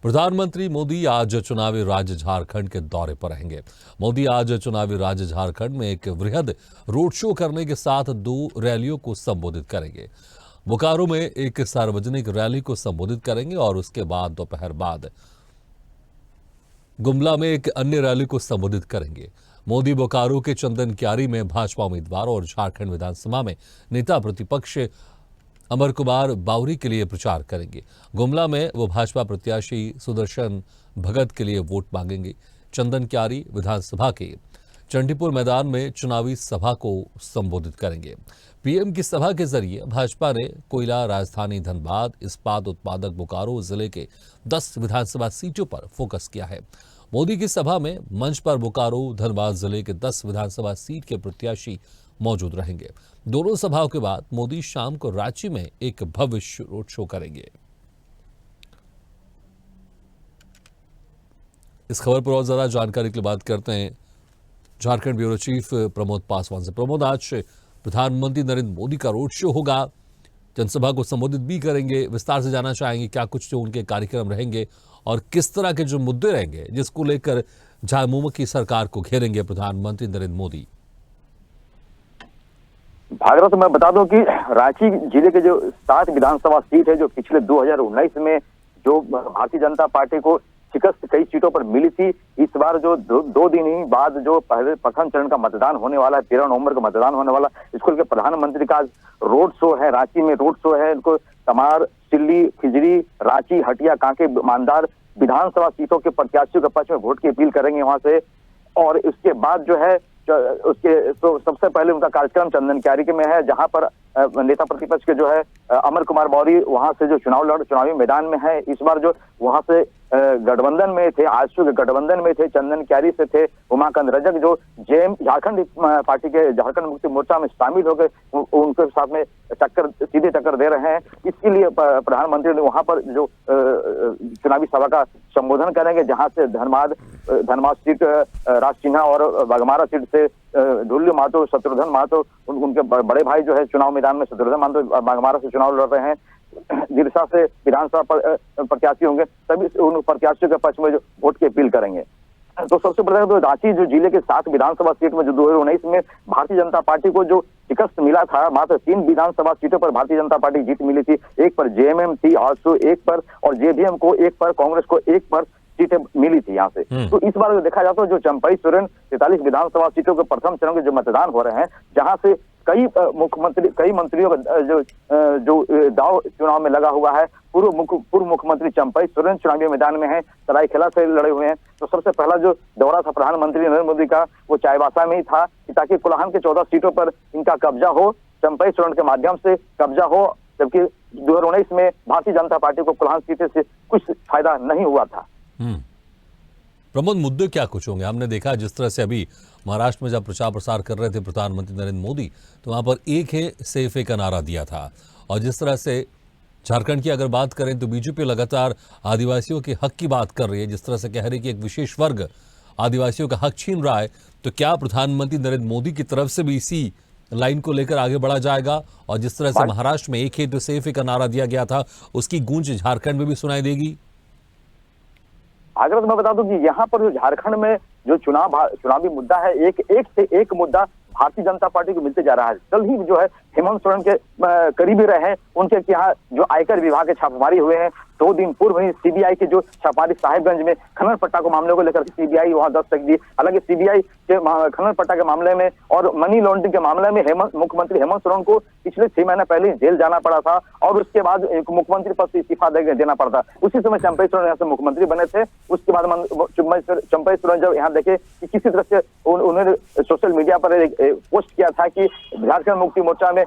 प्रधानमंत्री मोदी आज चुनावी राज्य झारखंड के दौरे पर रहेंगे। मोदी आज चुनावी राज्य झारखंड में एक वृहद रोड शो करने के साथ 2 रैलियों को संबोधित करेंगे। बोकारो में एक सार्वजनिक रैली को संबोधित करेंगे और उसके बाद दोपहर बाद गुमला में एक अन्य रैली को संबोधित करेंगे। मोदी बोकारो के चंदन क्यारी में भाजपा उम्मीदवार और झारखंड विधानसभा में नेता प्रतिपक्ष अमर कुमार बावरी के लिए प्रचार करेंगे। गुमला में वो भाजपा प्रत्याशी सुदर्शन भगत के लिए वोट मांगेंगे। चंदन क्यारी विधानसभा के चंडीपुर मैदान में चुनावी सभा को संबोधित करेंगे। पीएम की सभा के जरिए भाजपा ने कोयला राजधानी धनबाद, इस्पात उत्पादक बोकारो जिले के 10 विधानसभा सीटों पर फोकस किया है। मोदी की सभा में मंच पर बोकारो, धनबाद जिले के 10 विधानसभा सीट के प्रत्याशी मौजूद रहेंगे। दोनों सभाओं के बाद मोदी शाम को रांची में एक भव्य रोड शो करेंगे। इस खबर पर और ज्यादा जानकारी के लिए बात करते हैं झारखंड ब्यूरो चीफ प्रमोद पासवान से। प्रमोद, आज प्रधानमंत्री नरेंद्र मोदी का रोड शो होगा, जनसभा को संबोधित भी करेंगे। विस्तार से जानना चाहेंगे क्या कुछ जो उनके कार्यक्रम रहेंगे और किस तरह के जो मुद्दे रहेंगे जिसको लेकर झामुमो की सरकार को घेरेंगे प्रधानमंत्री नरेंद्र मोदी। भागरथ, मैं बता दूं कि रांची जिले के जो 7 विधानसभा सीट है जो पिछले 2019 में जो भारतीय जनता पार्टी को शिकस्त कई सीटों पर मिली थी, इस बार जो दो दिन ही बाद जो पहले प्रथम चरण का मतदान होने वाला है, 13 नवंबर का मतदान होने वाला, इसको लेकर प्रधानमंत्री का रोड शो है। रांची में रोड शो है। इनको तमार, सिल्ली, खिजरी, रांची, हटिया, कांके, मानदार विधानसभा सीटों के प्रत्याशियों के पक्ष में वोट की अपील करेंगे वहां से। और इसके बाद जो है उसके तो सबसे पहले उनका कार्यक्रम चंदन क्यारी के में है, जहां पर नेता प्रतिपक्ष के जो है अमर कुमार बावरी वहां से जो चुनावी मैदान में है। इस बार जो वहां से गठबंधन में थे, आजसू के गठबंधन में थे, चंदन क्यारी से थे उमाकांत रजक, जो जेएम झारखंड पार्टी के झारखंड मुक्ति मोर्चा में शामिल हो गए, उनके साथ में सीधे टक्कर दे रहे हैं। इसके लिए प्रधानमंत्री ने वहां पर जो चुनावी सभा का संबोधन करेंगे, जहां से धनबाद सीट राज सिन्हा और बाघमारा सीट से ढुल्लू महतो, शत्रुघ्न महतो, उनके बड़े भाई जो है चुनाव मैदान में शत्रुघ्न महतो बाघमारा से चुनाव लड़ रहे हैं। दिरसा से विधानसभा प्रत्याशी होंगे। सभी उन प्रत्याशियों के पक्ष में जो वोट की अपील करेंगे। तो सबसे पहले तो रांची जो जिले के 7 विधानसभा सीट में जो 2019 में भारतीय जनता पार्टी को जो शिकस्त मिला था, मात्र 3 विधानसभा सीटों पर भारतीय जनता पार्टी जीत मिली थी। एक पर जेएमएम थी, आजसू एक पर, और जेवीएम को एक पर, कांग्रेस को एक पर सीटें मिली थी यहाँ से। तो इस बार देखा जाता है जो चंपई सोरेन 43 विधानसभा सीटों के प्रथम चरण के जो मतदान हो रहे हैं, जहां से कई मंत्रियों का जो दाव चुनाव में लगा हुआ है। पूर्व मुख्यमंत्री चंपई सोरेन चुनावी मैदान में है, सरायकेला से लड़े हुए हैं। तो सबसे पहला जो दौरा था प्रधानमंत्री नरेंद्र मोदी का, वो चाईबासा में ही था, ताकि कुलाहन के 14 सीटों पर इनका कब्जा हो, चंपई सोरेन के माध्यम से कब्जा हो, जबकि 2019 में भारतीय जनता पार्टी को कुलाहन सीटें से कुछ फायदा नहीं हुआ था। प्रमोद, मुद्दे क्या कुछ होंगे? हमने देखा जिस तरह से अभी महाराष्ट्र में जब प्रचार प्रसार कर रहे थे प्रधानमंत्री नरेंद्र मोदी, तो वहां पर एक है सेफ का नारा दिया था। और जिस तरह से झारखंड की अगर बात करें तो बीजेपी लगातार आदिवासियों के हक की बात कर रही है, जिस तरह से कह रही है कि एक विशेष वर्ग आदिवासियों का हक छीन रहा है। तो क्या प्रधानमंत्री नरेंद्र मोदी की तरफ से भी इसी लाइन को लेकर आगे बढ़ा जाएगा? और जिस तरह से महाराष्ट्र में एक है तो सेफ का नारा दिया गया था, उसकी गूंज झारखंड में भी सुनाई देगी? अगर मैं बता दूं कि यहाँ पर जो झारखंड में जो चुनावी मुद्दा है, एक से एक मुद्दा भारतीय जनता पार्टी को मिलते जा रहा है। कल ही जो है हेमंत सोरेन के करीबी रहे, उनके यहाँ जो आयकर विभाग के छापेमारी हुए हैं। 2 दिन पूर्व ही सीबीआई के जो छापेमारी साहिबगंज में खनन पट्टा को मामले को लेकर सीबीआई वहां दस्तक दी। हालांकि सीबीआई के खनन पट्टा के मामले में और मनी लॉन्ड्रिंग के मामले में मुख्यमंत्री हेमंत सोरेन को पिछले 6 महीने पहले जेल जाना पड़ा था और उसके बाद मुख्यमंत्री पद से इस्तीफा देना पड़ा था। उसी समय चंपई सोरेन यहाँ से मुख्यमंत्री बने थे। उसके बाद चंपई सोरेन जब यहाँ देखे कि किसी तरह से उन्होंने सोशल मीडिया पर पोस्ट किया था कि झारखंड मुक्ति मोर्चा में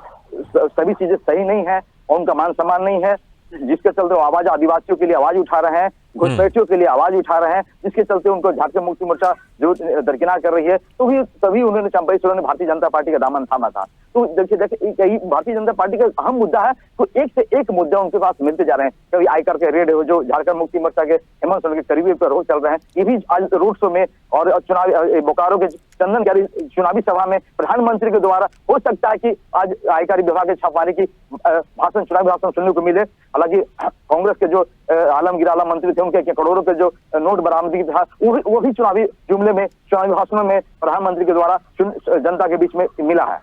सभी चीजें सही नहीं है और उनका मान सम्मान नहीं है, जिसके चलते वो आवाज आदिवासियों के लिए आवाज उठा रहे हैं, घुसपैठियों के लिए आवाज उठा रहे हैं, जिसके चलते उनको झारखंड मुक्ति मोर्चा जो दरकिनार कर रही है। तो तभी उन्होंने चंपई सोरेन ने भारतीय जनता पार्टी का दामन थामा था। तो देखिए भारतीय जनता पार्टी का अहम मुद्दा है, तो एक से एक मुद्दा उनके पास मिलते जा रहे हैं। कभी आयकर के रेड हो, जो झारखंड मुक्ति मोर्चा के हेमंत सोरेन के करीबी पर रोज चल रहे हैं, ये भी आज रोड शो में और चुनावी बोकारो के चंदन क्यारी चुनावी सभा में प्रधानमंत्री के द्वारा हो सकता है कि आज आयकर विभाग के छापेमारी की चुनावी भाषण सुनने को मिले। हालांकि कांग्रेस के जो आलमगीर आला मंत्री थे, उनके करोड़ों के जो नोट बरामदगी था, वो भी चुनावी जुमले में, चुनावी भाषणों में प्रधानमंत्री के द्वारा जनता के बीच में मिला है।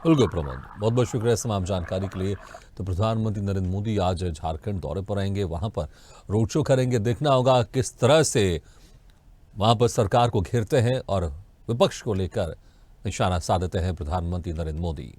बिल्कुल प्रमोद, बहुत बहुत शुक्रिया तमाम जानकारी के लिए। तो प्रधानमंत्री नरेंद्र मोदी आज झारखंड दौरे पर आएंगे, वहां पर रोड शो करेंगे। देखना होगा किस तरह से वहां पर सरकार को घेरते हैं और विपक्ष को लेकर निशाना साधते हैं प्रधानमंत्री नरेंद्र मोदी।